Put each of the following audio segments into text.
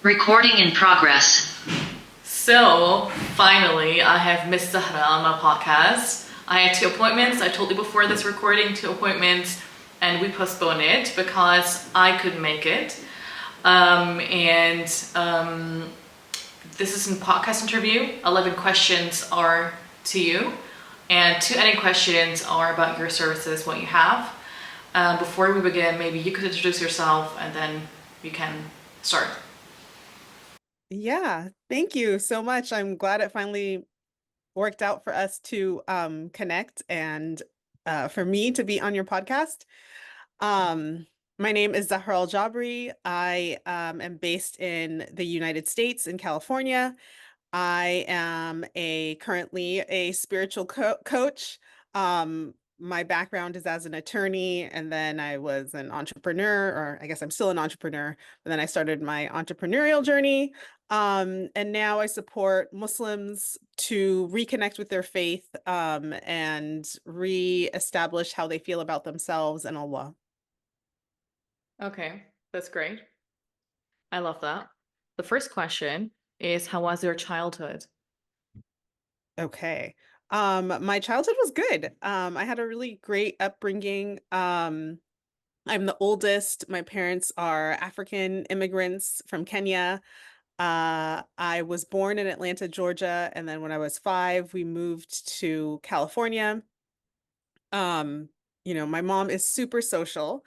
Recording in progress. So finally, I have Miss Zahra on my podcast. I had two appointments. I told you before this recording, two appointments, and we postponed it because I couldn't make it. And this is a podcast interview. 11 questions are to you, and two ending questions are about your services, what you have. Before we begin, maybe you could introduce yourself and then we can start. Yeah, thank you so much. I'm glad it finally worked out for us to connect and for me to be on your podcast. Um, my name is Zahra Aljabri. I am based in the United States in California. I am a currently a spiritual coach. My background is as an attorney, and then I was an entrepreneur, or I guess I'm still an entrepreneur, but then I started my entrepreneurial journey. And now I support Muslims to reconnect with their faith, and reestablish how they feel about themselves and Allah. Okay, that's great. I love that. The first question is, how was your childhood? Okay. My childhood was good. I had a really great upbringing. I'm the oldest. My parents are African immigrants from Kenya. I was born in Atlanta, Georgia, and then when I was 5, we moved to California. Um, my mom is super social.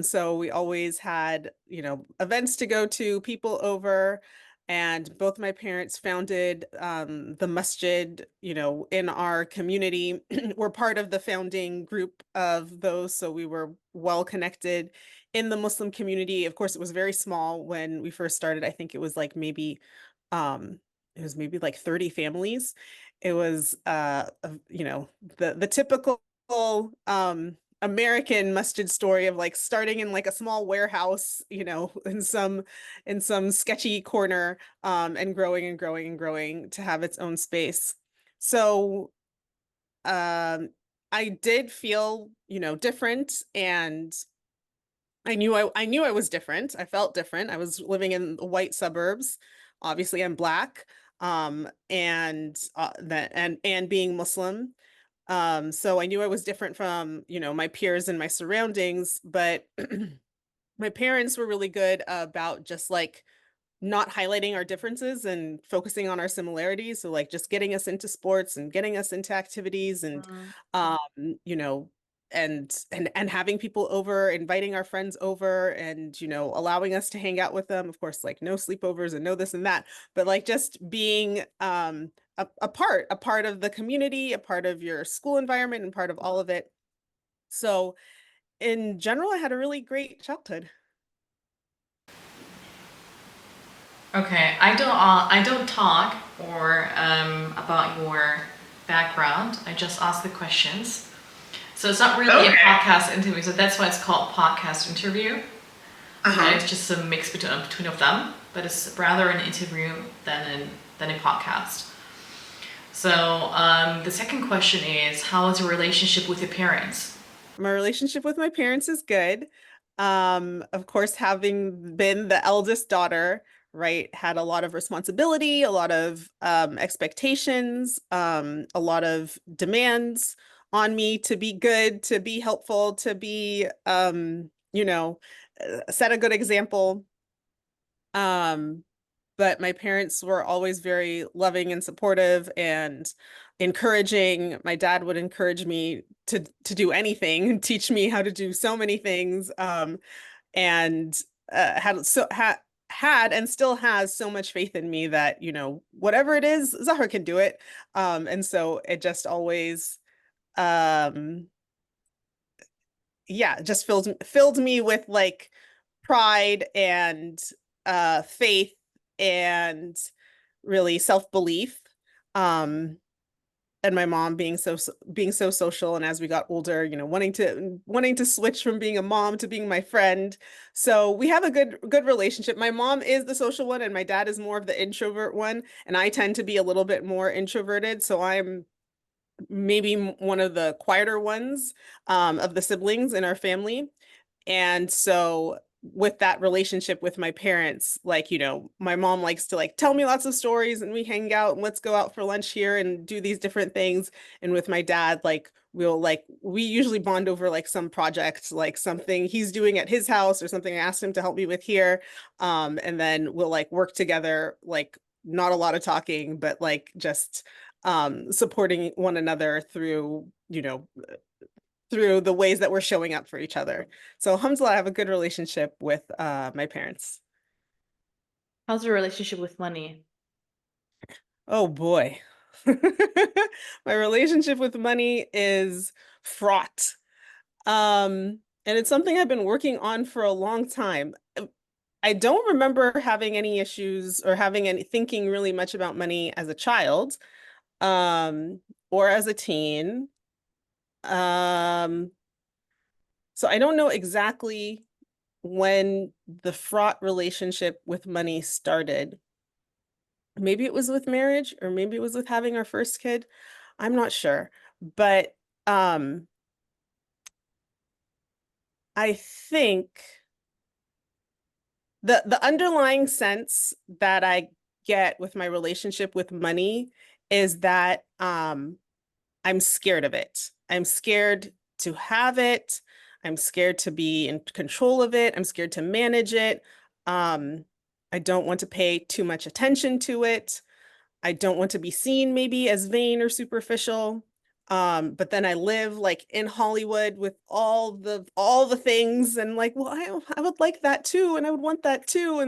So we always had, events to go to, people over, and both my parents founded the masjid, in our community. We're part of the founding group of those, so we were well connected in the Muslim community. Of course, it was very small when we first started. I think um it was maybe like 30 families. It was the typical American masjid story of like starting in like a small warehouse, in some sketchy corner, and growing and growing and growing to have its own space. So I did feel, different, and I knew I was different. I felt different. I was living in the white suburbs. Obviously, I'm black, and being Muslim. So I knew I was different from, my peers and my surroundings, but my parents were really good about just like not highlighting our differences and focusing on our similarities. So like just getting us into sports and getting us into activities, and Mm. um, you know, and having people over, inviting our friends over, and allowing us to hang out with them. Of course, like no sleepovers and no this and that, but like just being a part of the community, a part of your school environment, and part of all of it. So in general, I had a really great childhood. Okay, I don't talk or about your background. I just ask the questions. So it's not really a Okay. podcast interview, so that's why it's called podcast interview. And Uh-huh. it's just a mix between of them, but it's rather an interview than a podcast. So the second question is, how is your relationship with your parents? My relationship with my parents is good. Of course, having been the eldest daughter, right, had a lot of responsibility, a lot of expectations, a lot of demands on me to be good, to be helpful, to be, set a good example. Um, but my parents were always very loving and supportive and encouraging. My dad would encourage me to do anything and teach me how to do so many things. And had and still has so much faith in me that, whatever it is, Zahra can do it. And so it just always um yeah, just filled me with like pride and faith and really self-belief. Um and my mom being so social, and as we got older, wanting to switch from being a mom to being my friend. So we have a good relationship. My mom is the social one and my dad is more of the introvert one, and I tend to be a little bit more introverted, so I'm maybe one of the quieter ones of the siblings in our family. And so with that relationship with my parents, like, my mom likes to like tell me lots of stories and we hang out and let's go out for lunch here and do these different things. And with my dad, like we usually bond over like some project, like something he's doing at his house or something I asked him to help me with here. And then we'll like work together, like not a lot of talking, but like just supporting one another through the ways that we're showing up for each other. So alhamdulillah, I have a good relationship with my parents. How's your relationship with money? Oh boy. My relationship with money is fraught. And it's something I've been working on for a long time. I don't remember having any issues or having any thinking really much about money as a child, um, or as a teen. Um, so I don't know exactly when the fraught relationship with money started. Maybe it was with marriage, or maybe it was with having our first kid. I'm not sure. But um, I think the underlying sense that I get with my relationship with money is that I'm scared of it. I'm scared to have it. I'm scared to be in control of it. I'm scared to manage it. Um, I don't want to pay too much attention to it. I don't want to be seen maybe as vain or superficial. But then I live like in Hollywood with all the things and like, well, I would like that too, and I would want that too.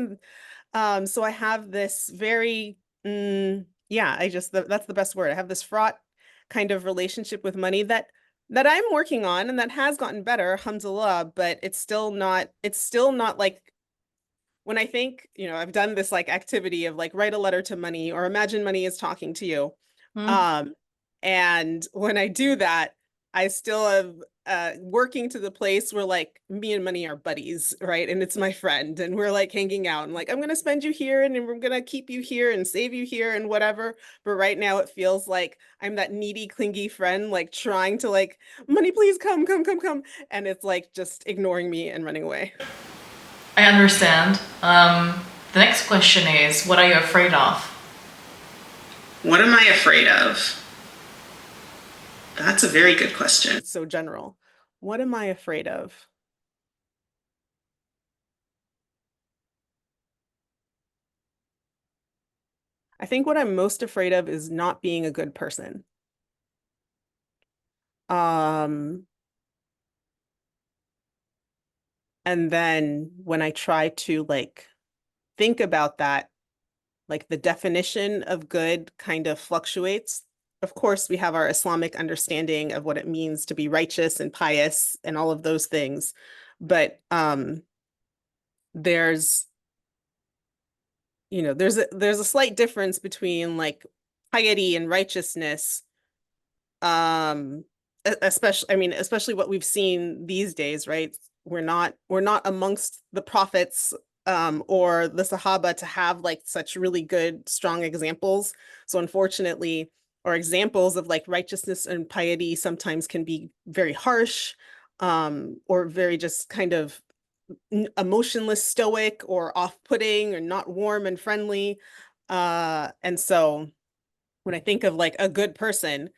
And so I have this very yeah, that's the best word. I have this fraught kind of relationship with money that I'm working on and that has gotten better, alhamdulillah, but it's still not like when I think, I've done this like activity of like write a letter to money or imagine money is talking to you. Hmm? Um, and when I do that, I still have working to the place where like me and money are buddies, right? And it's my friend, and we're like hanging out and like, I'm gonna spend you here and we're gonna keep you here and save you here and whatever. But right now it feels like I'm that needy, clingy friend, like trying to like, money, please come, come, come, come. And it's like just ignoring me and running away. I understand. The next question is, what are you afraid of? What am I afraid of? That's a very good question. It's so general. What am I afraid of? I think what I'm most afraid of is not being a good person. Um, and then when I try to like think about that, like the definition of good kind of fluctuates. Of course, we have our Islamic understanding of what it means to be righteous and pious and all of those things. But there's there's a slight difference between like piety and righteousness, um especially, I mean, especially what we've seen these days, right? We're not amongst the prophets or the Sahaba to have like such really good strong examples. So unfortunately, our examples of like righteousness and piety sometimes can be very harsh, or very just kind of emotionless, stoic, or off-putting, or not warm and friendly. And so when I think of like a good person,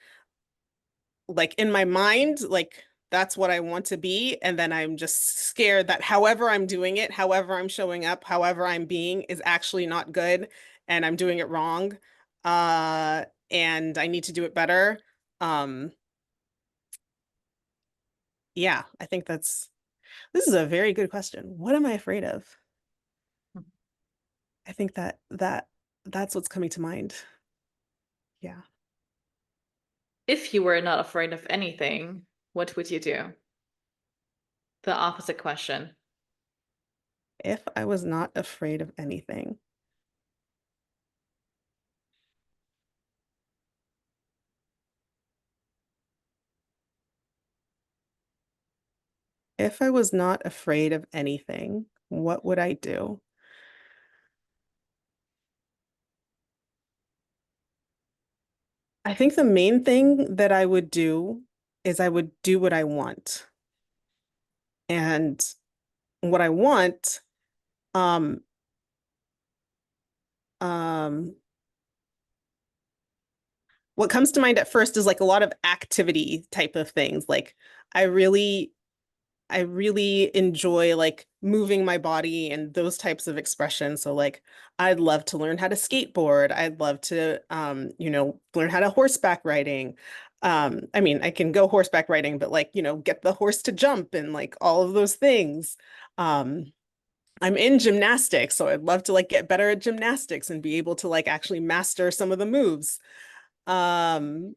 like in my mind, like that's what I want to be. And then I'm just scared that however I'm doing it, however I'm showing up, however I'm being is actually not good and I'm doing it wrong. And I need to do it better. Um, yeah, I think this is a very good question. What am I afraid of? I think that's what's coming to mind. Yeah. If you were not afraid of anything, what would you do? The opposite question. If I was not afraid of anything, if I was not afraid of anything, what would I do? I think the main thing that I would do is I would do what I want. And what I want, um, um, what comes to mind at first is like a lot of activity type of things. Like I really I really enjoy like moving my body and those types of expressions. So like I'd love to learn how to skateboard. I'd love to learn how to horseback riding. I mean, I can go horseback riding, but like, get the horse to jump and like all of those things. Um, I'm in gymnastics, so I'd love to like get better at gymnastics and be able to like actually master some of the moves. Um,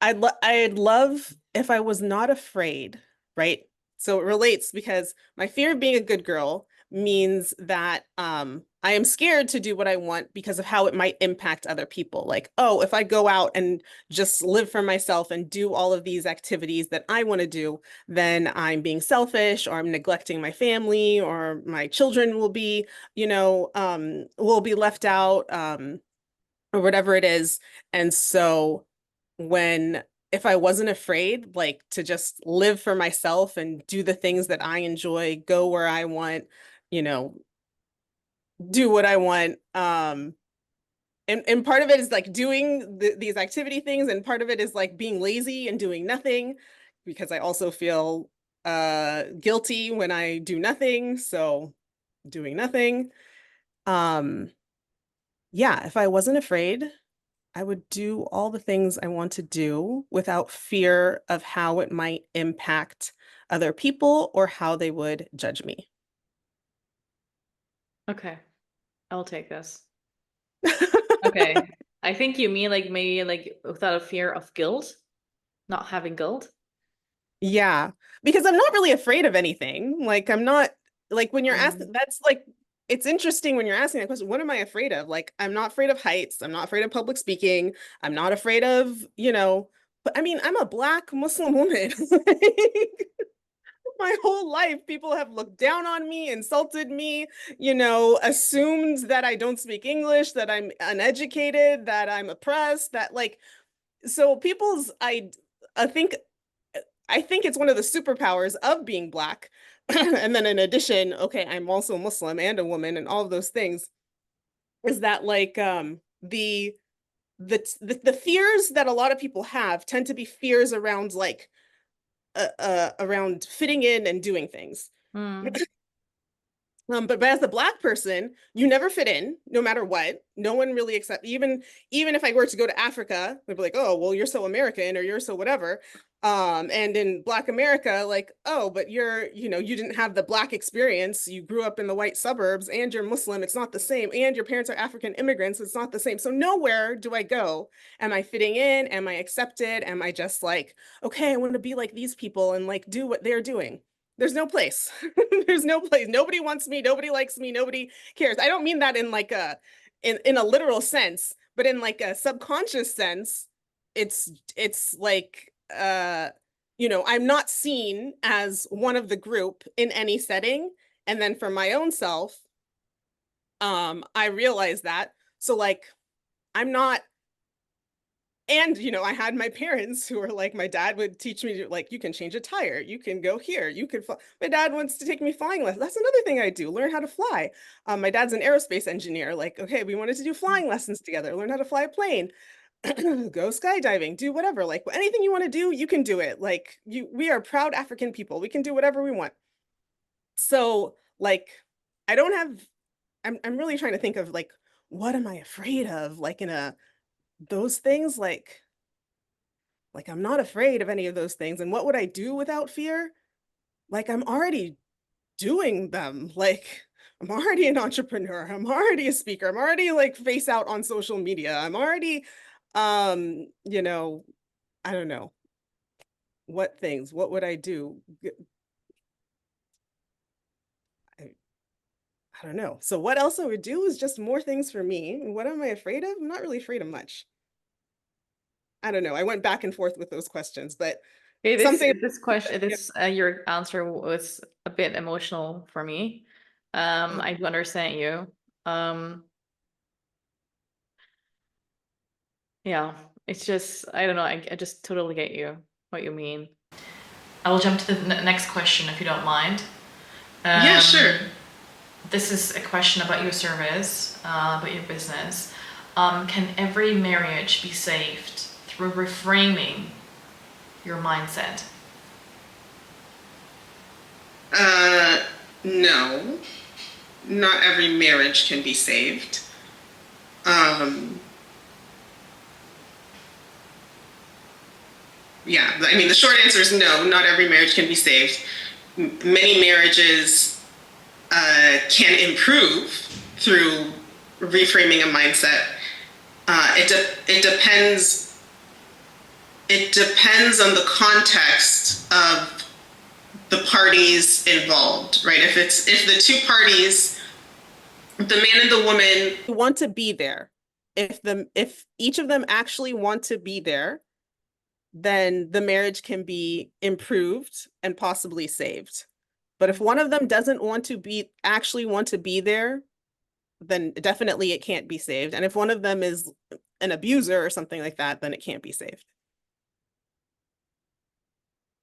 I'd love if I was not afraid, right? So it relates because my fear of being a good girl means that I am scared to do what I want because of how it might impact other people. Like, oh, if I go out and just live for myself and do all of these activities that I want to do, then I'm being selfish or I'm neglecting my family or my children will be left out. Or whatever it is. And so when if I wasn't afraid, like to just live for myself and do the things that I enjoy, go where I want, you know, do what I want. And part of it is like doing these activity things, and part of it is like being lazy and doing nothing, because I also feel guilty when I do nothing. So doing nothing. Um, yeah, if I wasn't afraid, I would do all the things I want to do without fear of how it might impact other people or how they would judge me. Okay, I'll take this. Okay. I think you mean like maybe like without a fear of guilt, not having guilt. Yeah, because I'm not really afraid of anything. Like I'm not like when you're asked Mm. that's like it's interesting when you're asking that question, what am I afraid of? Like I'm not afraid of heights, I'm not afraid of public speaking, I'm not afraid of, but I mean, I'm a Black Muslim woman. Like, my whole life, people have looked down on me, insulted me, assumed that I don't speak English, that I'm uneducated, that I'm oppressed, that like, so I think, I think it's one of the superpowers of being Black. And then in addition, okay, I'm also Muslim and a woman and all of those things, is that like, the fears that a lot of people have tend to be fears around like, around fitting in and doing things. Mm. But as a Black person, you never fit in, no matter what. No one really accept even if I were to go to Africa, they'd be like, "Oh, well, you're so American or you're so whatever." And in Black America, like, "Oh, but you didn't have the Black experience. You grew up in the white suburbs, and you're Muslim. It's not the same. And your parents are African immigrants. It's not the same." So nowhere do I go. Am I fitting in? Am I accepted? Am I just like, okay, I want to be like these people and like do what they're doing? There's no place. There's no place. Nobody wants me. Nobody likes me. Nobody cares. I don't mean that in like in a literal sense, but in like a subconscious sense, it's like I'm not seen as one of the group in any setting. And then for my own self, I realize that. So like I'm not and I had my parents who were like, my dad would teach me to, like, you can change a tire, you can go here, you can fly. My dad wants to take me flying lessons. That's another thing I do, learn how to fly. My dad's an aerospace engineer. Like, okay, we wanted to do flying lessons together, learn how to fly a plane, go skydiving, do whatever. Like anything you want to do, you can do it. Like we are proud African people. We can do whatever we want. So like, I don't have. I'm really trying to think of like, what am I afraid of? Like in a those things like I'm not afraid of any of those things. And what would I do without fear? Like I'm already doing them. Like I'm already an entrepreneur. I'm already a speaker. I'm already like face out on social media. I'm already um, you know, I don't know. What things? What would I do? I, I don't know. So what else I would do is just more things for me. What am I afraid of? I'm not really afraid of much. I don't know. I went back and forth with those questions, but Okay, something this question, yeah. your answer was a bit emotional for me. I do understand you. Um, yeah, it's just I don't know. I just totally get you what you mean. I will jump to the next question if you don't mind. Yeah, sure. This is a question about your service, about your business. Can every marriage be saved through reframing your mindset? Uh, no, not every marriage can be saved. Um, yeah, I mean, the short answer is no, not every marriage can be saved. Many marriages can improve through reframing a mindset. It depends. It depends on the context of the parties involved, right? If the two parties, the man and the woman want to be there, if each of them actually want to be there, then the marriage can be improved and possibly saved. But if one of them doesn't want to be actually want to be there, then definitely it can't be saved. And if one of them is an abuser or something like that, then it can't be saved.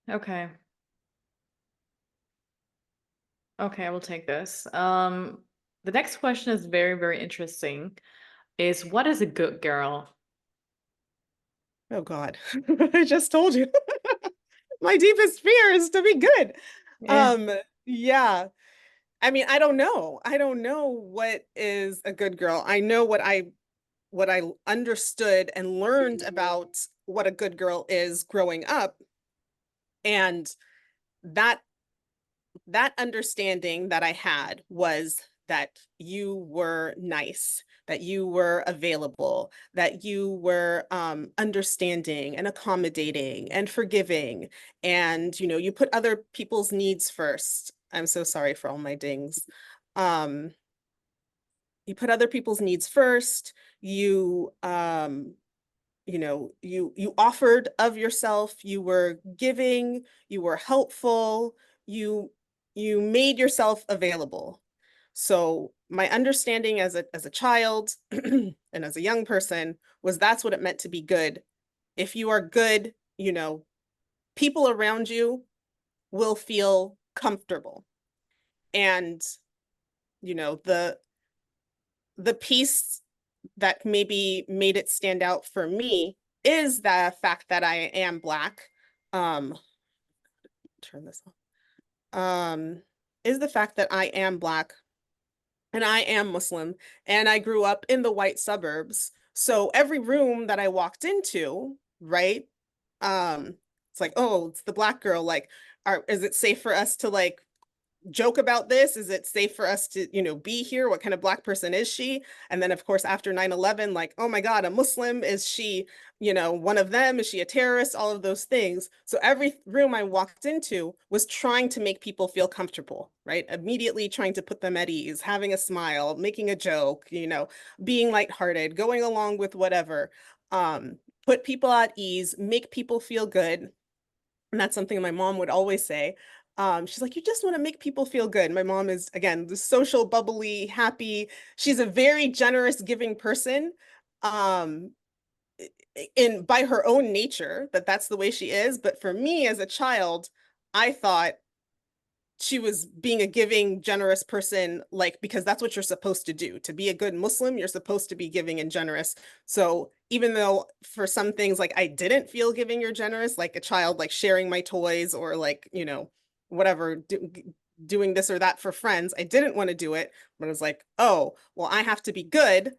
Okay. Okay, I will take this. The next question is very, very interesting. Is what is a good girl? Oh God. I just told you. My deepest fear is to be good. Yeah. Um, yeah. I mean, I don't know. I don't know what is a good girl. I know what I understood and learned about what a good girl is growing up. And that that understanding that I had was that you were nice, that you were available, that you were understanding and accommodating and forgiving, and you put other people's needs first. I'm so sorry for all my dings. Um, you put other people's needs first. You offered of yourself, you were giving, you were helpful, you you made yourself available. So my understanding as a child and as a young person was that's what it meant to be good. If you are good, people around you will feel comfortable. And the piece that maybe made it stand out for me is the fact that I am Black. Um, turn this off. Is the fact that I am Black and I am Muslim and I grew up in the white suburbs. So every room that I walked into, right? Um, it's like, oh, it's the Black girl. Like, is it safe for us to like joke about this? Is it safe for us to, be here? What kind of Black person is she? And then, of course, after 9/11, like, oh my God, a Muslim, is she, one of them? Is she a terrorist? All of those things. So every room I walked into was trying to make people feel comfortable, right? Immediately trying to put them at ease, having a smile, making a joke, being lighthearted, going along with whatever. Put people at ease, make people feel good. And that's something my mom would always say. She's like, you just want to make people feel good. My mom is, again, the social, bubbly, happy. She's a very generous, giving person. Um, in by her own nature, that's the way she is. But for me as a child, I thought she was being a giving, generous person, like, because that's what you're supposed to do. To be a good Muslim, you're supposed to be giving and generous. So even though for some things, like, I didn't feel giving or generous, like a child, like sharing my toys or like, whatever, doing this or that for friends, I didn't want to do it. But I was like, oh, well, I have to be good,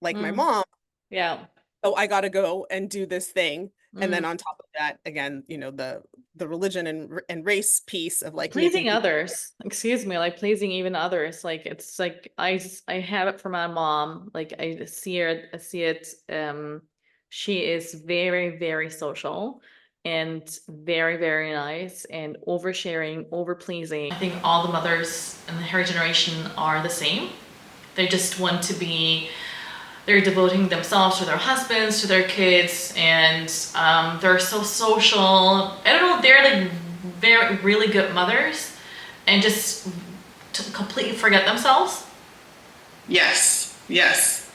like my Mm, mom. yeah. Oh, I got to go and do this thing. And then Mm. on top of that, again, the religion and race piece of like making Pleasing people. others, excuse me, like pleasing even others. Like it's like I have it from my mom. Like I see it. She is very, very social and very, very nice and oversharing, over pleasing. I think all the mothers in her generation are the same. They just want to be, they're devoting themselves to their husbands, to their kids, and they're so social. I don't know, they're like very, really good mothers and just completely forget themselves. Yes, yes.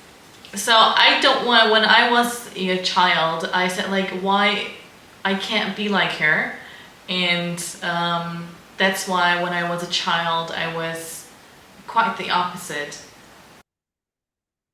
So I don't want, when I was a child, I said like, why I can't be like her. And That's why when I was a child, I was quite the opposite.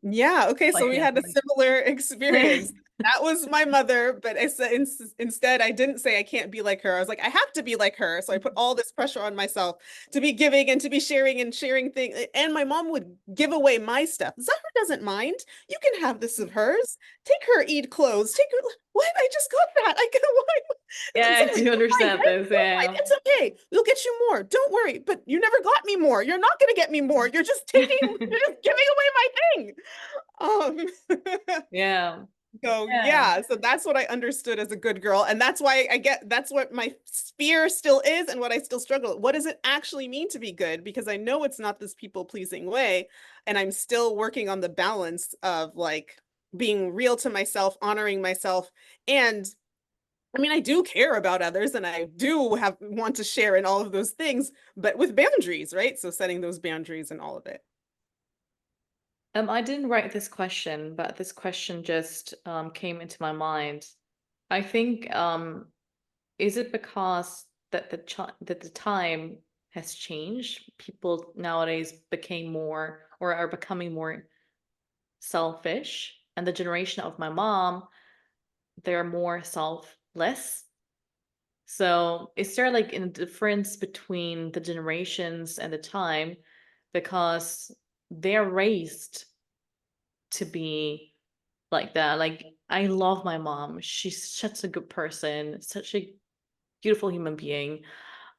Yeah, okay, so Like, we yeah. had a similar experience. That was my mother, but I said instead I didn't say I can't be like her. I was like, I have to be like her. So I put all this pressure on myself to be giving and to be sharing and sharing things. And my mom would give away my stuff. Zahra doesn't mind. You can have this of hers. Take her Eid clothes. Take her. What? I just got that. I can why? Yeah, I Zahra, do you're fine, understand right? this. You're fine. Yeah. It's okay. We'll get you more. Don't worry. But you never got me more. You're not gonna get me more. You're just taking, you're just giving away my thing. Um, Yeah. so Yeah. yeah, so that's what I understood as a good girl. And that's why that's what my fear still is and what I still struggle. What does it actually mean to be good? Because I know it's not this people-pleasing way. And I'm still working on the balance of like being real to myself, honoring myself. And I mean, I do care about others and I do have want to share in all of those things, but with boundaries, right? So setting those boundaries and all of it. I didn't write this question, but this question just came into my mind. I think is it because that that the time has changed? People nowadays became more or are becoming more selfish, and the generation of my mom, they're more selfless. So is there like a difference between the generations and the time because they're raised to be like that? Like I love my mom. She's such a good person, such a beautiful human being.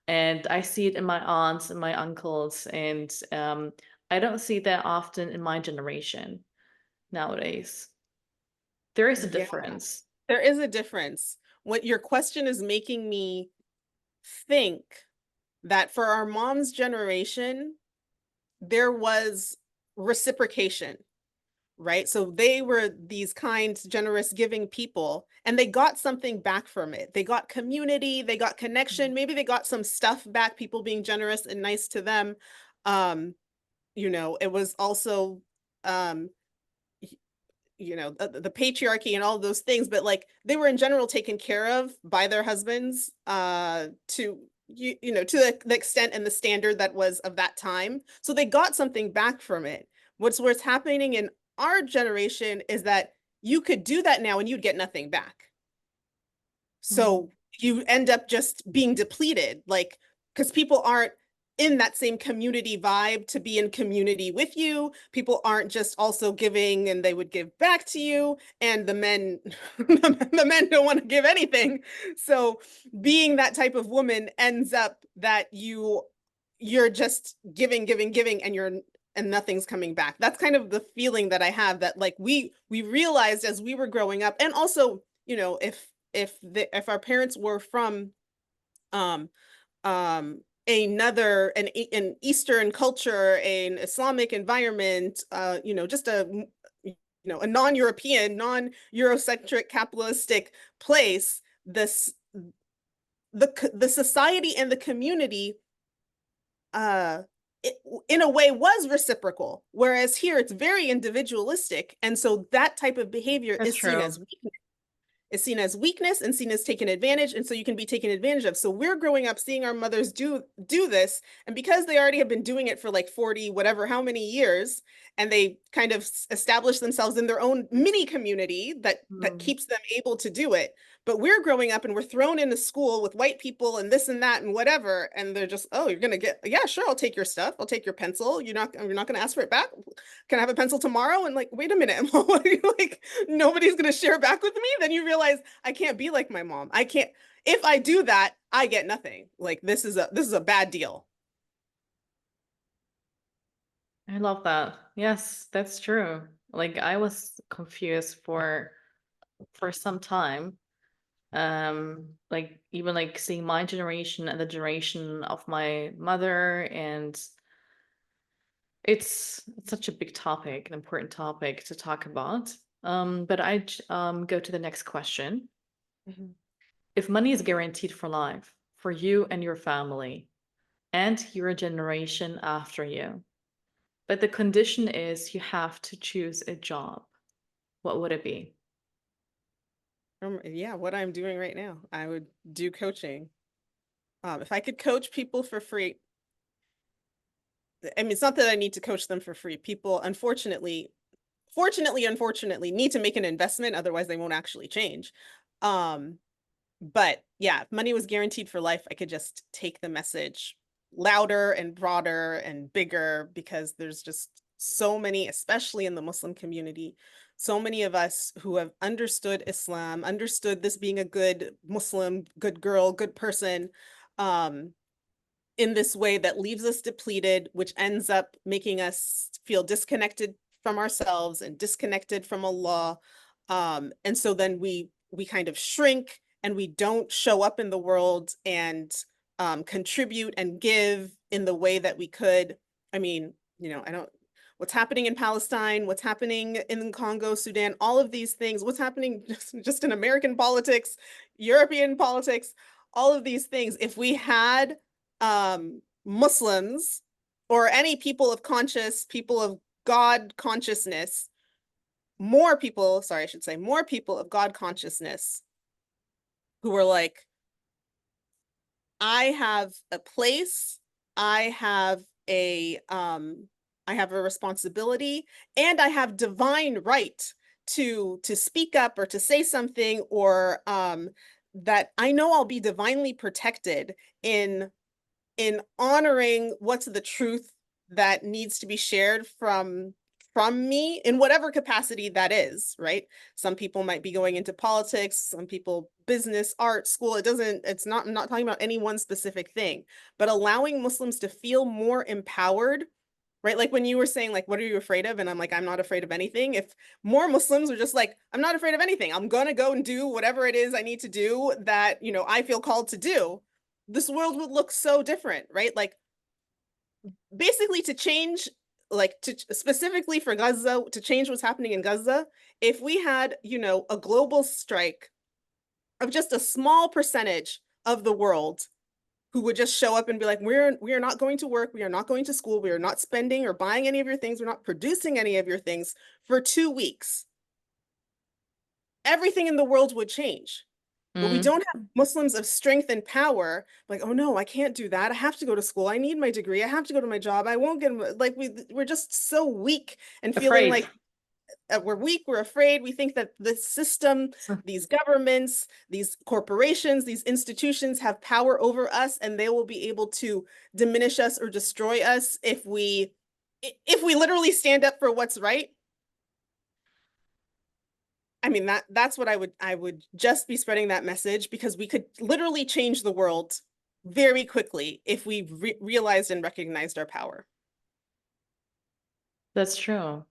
And I see it in my aunts and my uncles, and I don't see that often in my generation nowadays. There is a Yeah, difference. there is a difference. What your question is making me think that for our mom's generation, there was reciprocation, right? So they were these kind, generous, giving people, and they got something back from it. They got community, they got connection, maybe they got some stuff back, people being generous and nice to them. Um, it was also um the patriarchy and all of those things, but like they were in general taken care of by their husbands to to the extent and the standard that was of that time, so they got something back from it. What's happening in our generation is that you could do that now and you'd get nothing back, Mhm. so you end up just being depleted, like, because people aren't in that same community vibe to be in community with you. People aren't just also giving and they would give back to you. And the men, the men don't want to give anything. So being that type of woman ends up that you're just giving, giving, giving, and nothing's coming back. That's kind of the feeling that I have, that like we realized as we were growing up, and also, if our parents were from um an Eastern culture, an Islamic environment, just a non-European, non-Eurocentric capitalistic place, the society and the community uh it, in a way was reciprocal, whereas here it's very individualistic, and so that type of behavior That's true. is seen as weakness and seen as taken advantage, and so you can be taken advantage of. So we're growing up seeing our mothers do this, and because they already have been doing it for like 40 whatever how many years, and they kind of establish themselves in their own mini community that Mm. keeps them able to do it. But we're growing up and we're thrown into school with white people and this and that and whatever, and they're just, oh, you're gonna get, yeah, sure, I'll take your stuff, I'll take your pencil, you're not gonna ask for it back. Can I have a pencil tomorrow? And like, wait a minute, like nobody's gonna share back with me. Then you realize I can't be like my mom. I can't. If I do that, I get nothing. Like this is a bad deal. I love that. Yes, that's true. Like I was confused for some time. Like even like seeing my generation and the generation of my mother, and it's such a big topic, an important topic to talk about. But go to the next question. Mhm. If money is guaranteed for life, for you and your family, and your generation after you, but the condition is you have to choose a job, what would it be? Yeah, what I'm doing right now, I would do coaching. If I could coach people for free, I mean, it's not that I need to coach them for free. People, unfortunately, need to make an investment, otherwise they won't actually change. Um, but yeah, if money was guaranteed for life, I could just take the message louder and broader and bigger, because there's just so many, especially in the Muslim community, so many of us who have understood Islam, understood this being a good Muslim, good girl, good person, um, in this way that leaves us depleted, which ends up making us feel disconnected from ourselves and disconnected from Allah. And so then we kind of shrink and we don't show up in the world and contribute and give in the way that we could. I mean, I don't, what's happening in Palestine, what's happening in Congo, Sudan, all of these things, what's happening just in American politics, European politics, all of these things. If we had Muslims or any people of people of God consciousness, more people, sorry, I should say more people of God consciousness who were like, I have a place, I have I have a responsibility, and I have divine right to speak up or to say something, or that I know I'll be divinely protected in honoring what's the truth that needs to be shared from me in whatever capacity that is, right? Some people might be going into politics, some people business, art, school. I'm not talking about any one specific thing, but allowing Muslims to feel more empowered, right? Like when you were saying, like, what are you afraid of? And I'm like, I'm not afraid of anything. If more Muslims were just like, I'm not afraid of anything, I'm gonna go and do whatever it is I need to do that, I feel called to do, this world would look so different, right? Like basically to change, like to specifically for Gaza, to change what's happening in Gaza, if we had, a global strike of just a small percentage of the world who would just show up and be like, we are not going to work, we are not going to school, we are not spending or buying any of your things, we're not producing any of your things for 2 weeks, everything in the world would change. But we Mm. don't have Muslims of strength and power. Like, oh no, I can't do that. I have to go to school. I need my degree. I have to go to my job. I won't get, like, we're just so weak and feeling Afraid. like we're weak. We're afraid. We think that the system, these governments, these corporations, these institutions have power over us, and they will be able to diminish us or destroy us if we literally stand up for what's right. I mean, that's what I would just be spreading that message, because we could literally change the world very quickly if we realized and recognized our power. That's true.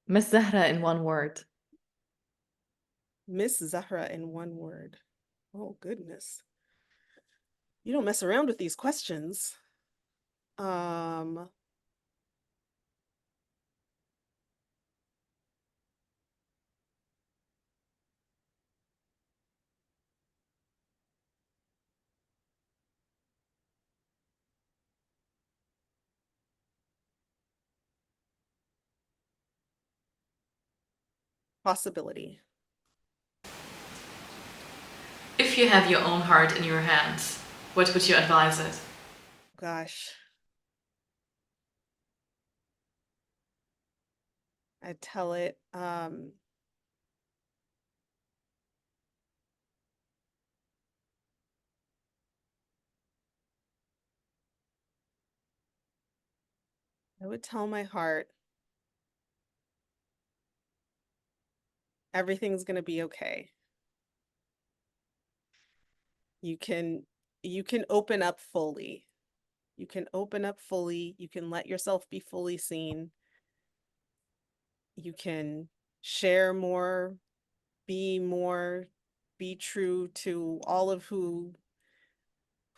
Miss Zahra in one word. Miss Zahra in one word. Oh goodness. You don't mess around with these questions. Um, Possibility. If you have your own heart in your hands, what would you advise it? Gosh. I'd tell it, I would tell my heart, everything's gonna be okay. You can you can open up fully. You can open up fully. You can let yourself be fully seen. You can share more, be more, be true to all of who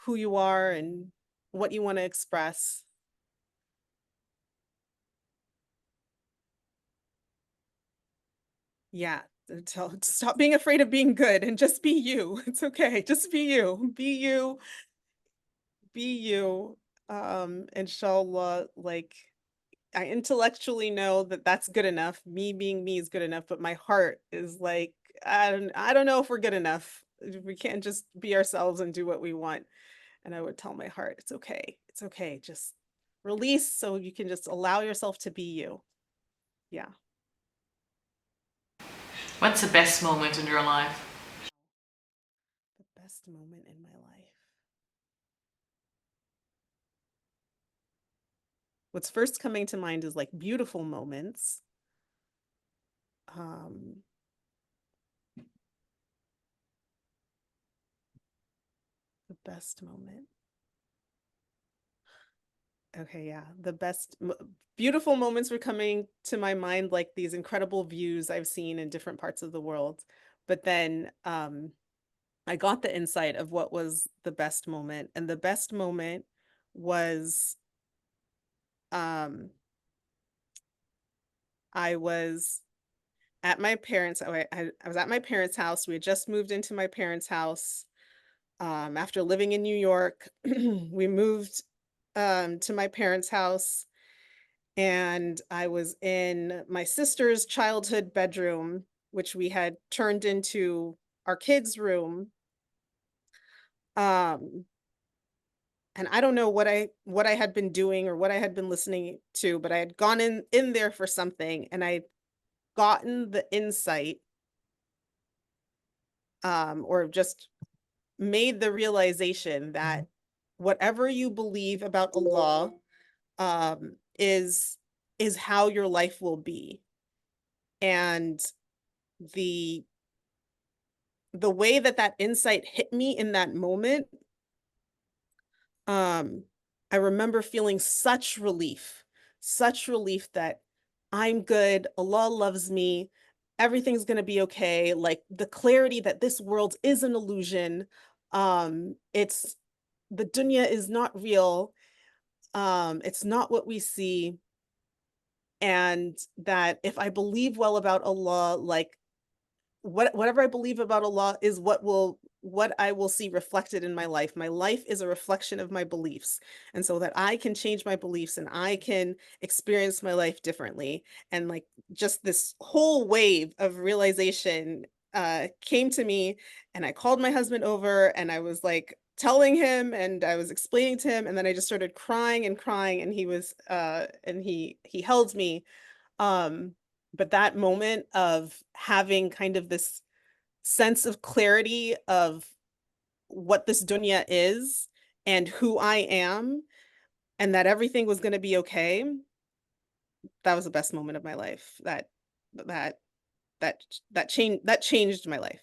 you are and what you want to express. Yeah, stop being afraid of being good and just be you. It's okay. Just be you. Be you. Be you. Inshallah, like I intellectually know that that's good enough. Me being me is good enough, but my heart is like, I don't know if we're good enough. We can't just be ourselves and do what we want. And I would tell my heart, it's okay. It's okay. Just release so you can just allow yourself to be you. Yeah. What's the best moment in your life? The best moment in my life. What's first coming to mind is like beautiful moments. Um, the best moment. Okay, yeah. Beautiful moments were coming to my mind, like these incredible views I've seen in different parts of the world. But then I got the insight of what was the best moment. And the best moment was um I was at my parents' I was at my parents' house. We had just moved into my parents' house after living in New York. We moved to my parents' house, and I was in my sister's childhood bedroom, which we had turned into our kids' room. Um, and I don't know what I had been doing or what I had been listening to, but I had gone in there for something, and I'd gotten the insight, or just made the realization that whatever you believe about Allah, um, is is how your life will be. And the the way that that insight hit me in that moment, um, I remember feeling such relief that I'm good, Allah loves me, everything's gonna be okay, like the clarity that this world is an illusion. It's the dunya is not real. It's not what we see. And that if I believe well about Allah, like whatever I believe about Allah is what I will see reflected in my life. My life is a reflection of my beliefs. And so that I can change my beliefs and I can experience my life differently. And like just this whole wave of realization came to me, and I called my husband over and I was like telling him and I was explaining to him, and then I just started crying and crying, and he held me. um but that moment of having kind of this sense of clarity of what this dunya is and who I am, and that everything was going to be okay, that was the best moment of my life. That that that changed my life.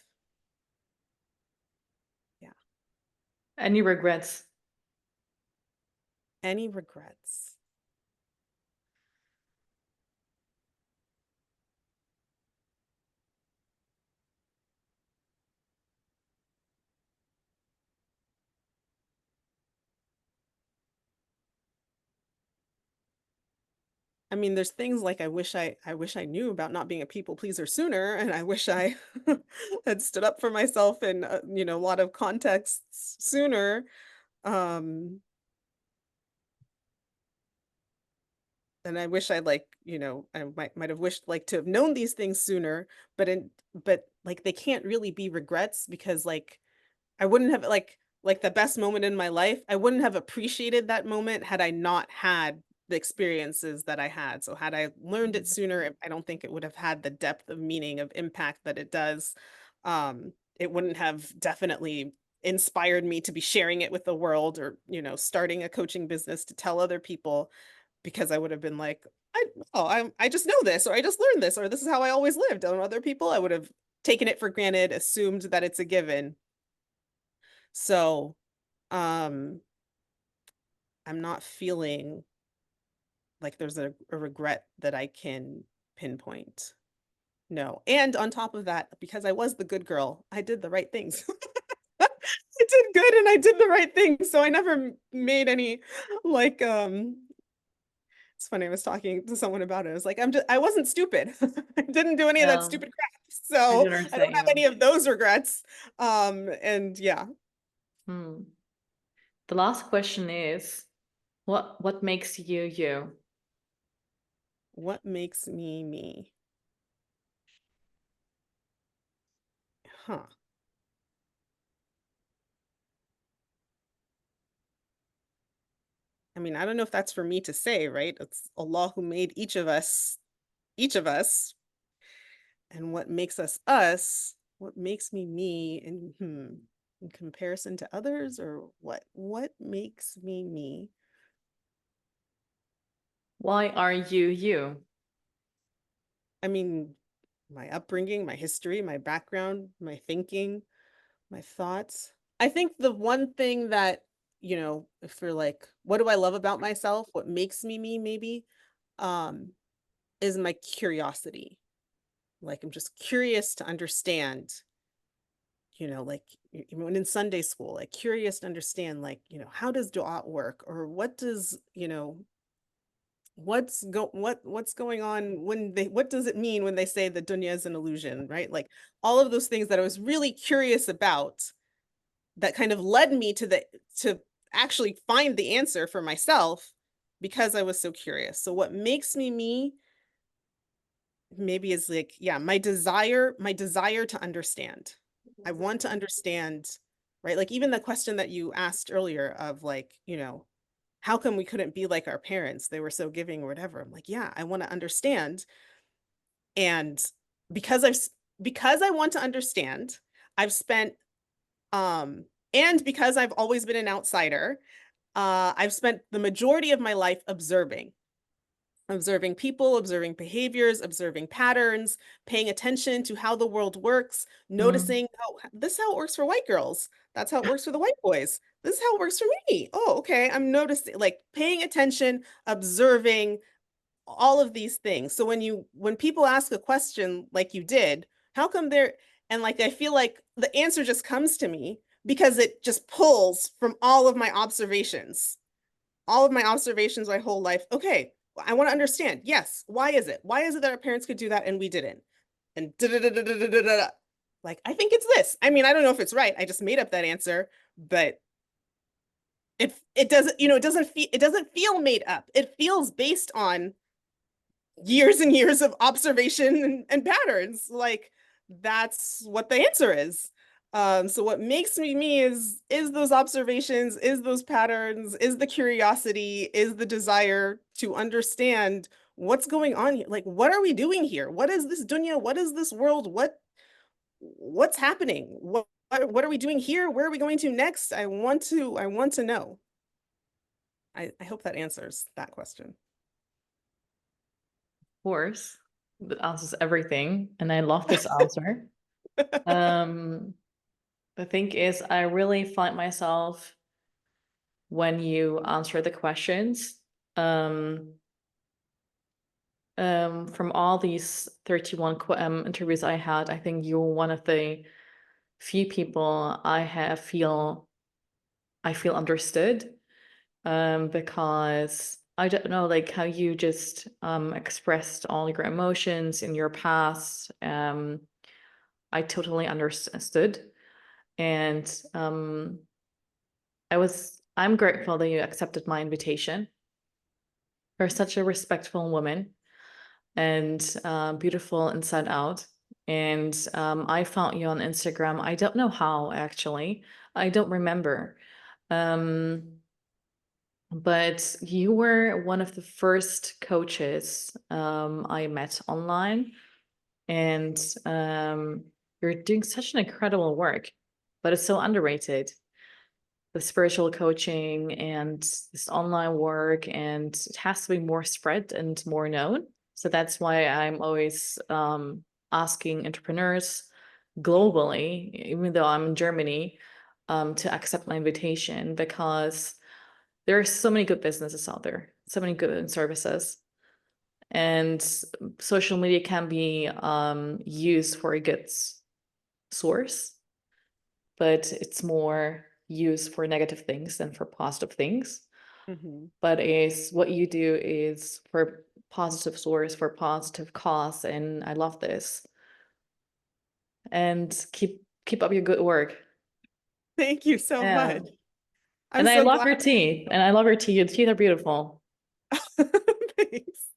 Yeah. Any regrets? Any regrets? I mean, there's things like I wish I knew about not being a people pleaser sooner, and I wish I had stood up for myself in a lot of contexts sooner. Um, and I wish I I might have wished like to have known these things sooner, but like they can't really be regrets, because like I wouldn't have like the best moment in my life. I wouldn't have appreciated that moment had I not had the experiences that I had. So had I learned it sooner, I don't think it would have had the depth of meaning of impact that it does. It wouldn't have definitely inspired me to be sharing it with the world, or starting a coaching business to tell other people, because I would have been like, I just know this, or I just learned this, or this is how I always lived. On other people, I would have taken it for granted, assumed that it's a given. So, um, I'm not feeling like there's a regret that I can pinpoint. No. And on top of that, because I was the good girl, I did the right things. I did good and I did the right things. So I never made any like it's funny, I was talking to someone about it. I was like, I wasn't stupid. I didn't do any of that Um, stupid crap. I So don't I don't understand have you. any of those regrets. And yeah. Hmm. The last question is, what makes you you? What makes me me? Huh. I mean, I don't know if that's for me to say, right? It's Allah who made each of us, and what makes us, what makes me me in comparison to others, or what makes me me? Why are you you? I mean, my upbringing, my history, my background, my thinking, my thoughts. I think the one thing that, if we're like, what do I love about myself? What makes me me, maybe, um, is my curiosity. Like, I'm just curious to understand, like when in Sunday school, like curious to understand, like, how does dua work? Or what does, what's going on when what does it mean when they say the dunya is an illusion, right? Like all of those things that I was really curious about that kind of led me to actually find the answer for myself because I was so curious. So what makes me me maybe is like, yeah, my desire to understand. I want to understand, right? Like even the question that you asked earlier of like, how come we couldn't be like our parents? They were so giving or whatever. I'm like, yeah, I want to understand. And because because I want to understand, I've spent and because I've always been an outsider, I've spent the majority of my life observing people, observing behaviors, observing patterns, paying attention to how the world works, Mm. noticing, oh, this is how it works for white girls. That's how it works for the white boys. This is how it works for me. Oh, okay. I'm noticing, like paying attention, observing all of these things. So when people ask a question like you did, how come they're, and like I feel like the answer just comes to me because it just pulls from all of my observations my whole life. Okay, I want to understand. Yes, why is it? Why is it that our parents could do that and we didn't? And da da da da da da da. Like I think it's this. I mean, I don't know if it's right. I just made up that answer, but it doesn't, it doesn't feel made up. It feels based on years and years of observation and patterns. Like that's what the answer is. So what makes me me is those observations, is those patterns, is the curiosity, is the desire to understand what's going on here. Like, what are we doing here? What is this dunya? What is this world? What's happening? What are we doing here? Where are we going to next? I want to know. I hope that answers that question. Course, that answers everything, and I love this answer. Um, the thing is, I really find myself when you answer the questions. Um, from all these 31 interviews I had, I think you're one of the few people I feel understood. Because I don't know, like how you just expressed all your emotions in your past. I totally understood, and I'm grateful that you accepted my invitation. You're such a respectful woman and beautiful inside out. And I found you on Instagram. I don't know how actually. I don't remember. Um, but you were one of the first coaches I met online, and you're doing such an incredible work, but it's so underrated. The spiritual coaching and this online work, and it has to be more spread and more known. So that's why I'm always asking entrepreneurs globally, even though I'm in Germany, to accept my invitation, because there are so many good businesses out there, so many good services, and social media can be used for a good source, but it's more used for negative things than for positive things. Mhm. But is what you do is for positive source, for positive cause, and I love this. And keep up your good work. Thank you so Yeah. much. I'm And I so love glad. your teeth. And I love your teeth. Your teeth are beautiful. Thanks.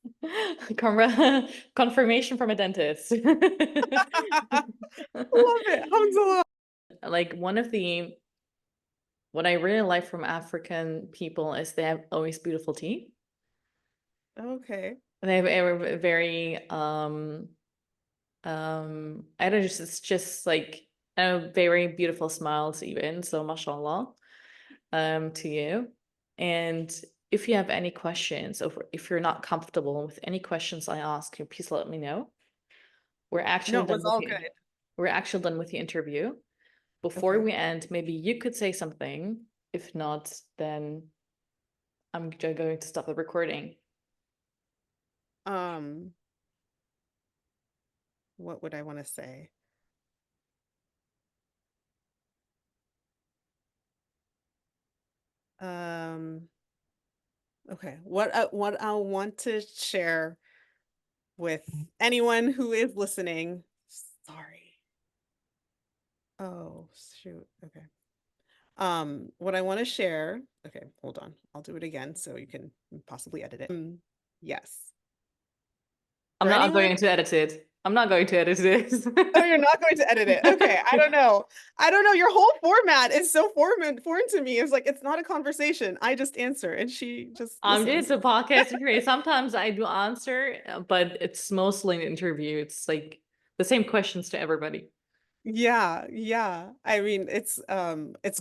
Confirmation from a dentist. Love it. Alhamdulillah. Like one of the what I really like from African people is they have always beautiful teeth. Okay. They have a very I don't know, it's just like a very beautiful smiles even. So mashallah to you. And if you have any questions, or if you're not comfortable with any questions I ask you, please let me know. We're No, actually it done was with all the good. we're actually done with the interview. Before Okay. we end, maybe you could say something. If not, then I'm going to stop the recording. Um, what would I want to say? Um, okay. What I want to share with anyone who is listening. Sorry. Oh, shoot. Okay. What I want to share. Okay, hold on. I'll do it again so you can possibly edit it. Yes. I'm For not anyone. going to edit it. I'm not going to edit this. Oh, you're not going to edit it. Okay, I don't know. I don't know. Your whole format is so foreign to me. It's like it's not a conversation. I just answer and she just I'm listens. just a podcast interview. Sometimes I do answer, but it's mostly an interview. It's like the same questions to everybody. Yeah, yeah. I mean, it's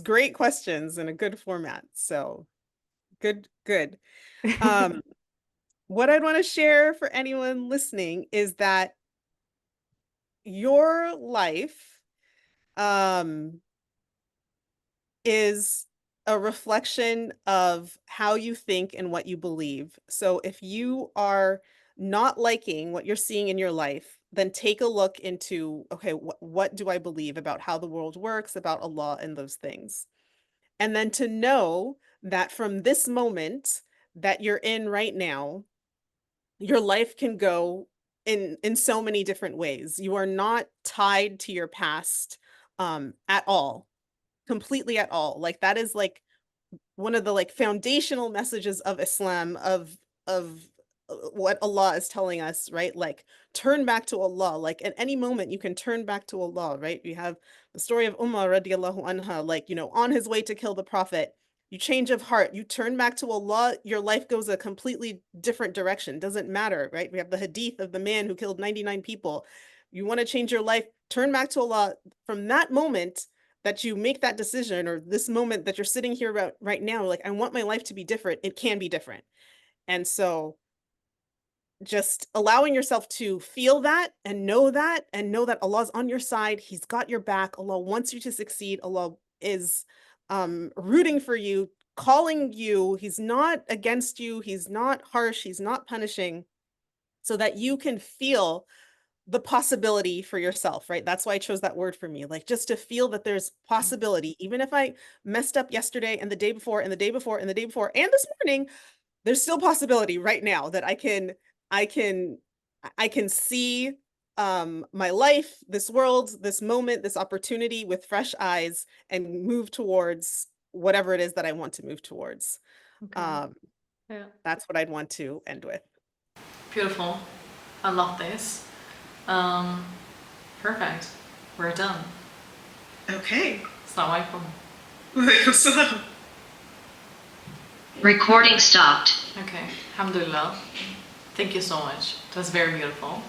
great questions and a good format. So good, good. Um, what I'd want to share for anyone listening is that your life um is a reflection of how you think and what you believe. So if you are not liking what you're seeing in your life, then take a look into, okay, what do I believe about how the world works, about Allah and those things? And then to know that from this moment that you're in right now, your life can go in so many different ways. You are not tied to your past at all, completely at all. Like that is like one of the like foundational messages of Islam of what Allah is telling us, right? Like turn back to Allah. Like at any moment you can turn back to Allah, right? We have the story of Umar radiallahu anha, like, you know, on his way to kill the Prophet. You change of heart, you turn back to Allah, your life goes a completely different direction. Doesn't matter, right? We have the hadith of the man who killed 99 people. You want to change your life, turn back to Allah. From that moment, that you make that decision, or this moment that you're sitting here right now, like, I want my life to be different, it can be different. And so just allowing yourself to feel that and know that Allah's on your side. He's got your back. Allah wants you to succeed. Allah is rooting for you, calling you. He's not against you. He's not harsh. He's not punishing, so that you can feel the possibility for yourself, right? That's why I chose that word for me. Like just to feel that there's possibility, even if I messed up yesterday and the day before and the day before and the day before and this morning, there's still possibility right now that I can I can see my life, this world, this moment, this opportunity with fresh eyes and move towards whatever it is that I want to move towards. Okay. Um, Yeah. that's what I'd want to end with. Beautiful. I love this. Um, Perfect. We're done. Okay. Assalamu Recording stopped. Okay. Alhamdulillah. Thank you so much. It was very beautiful.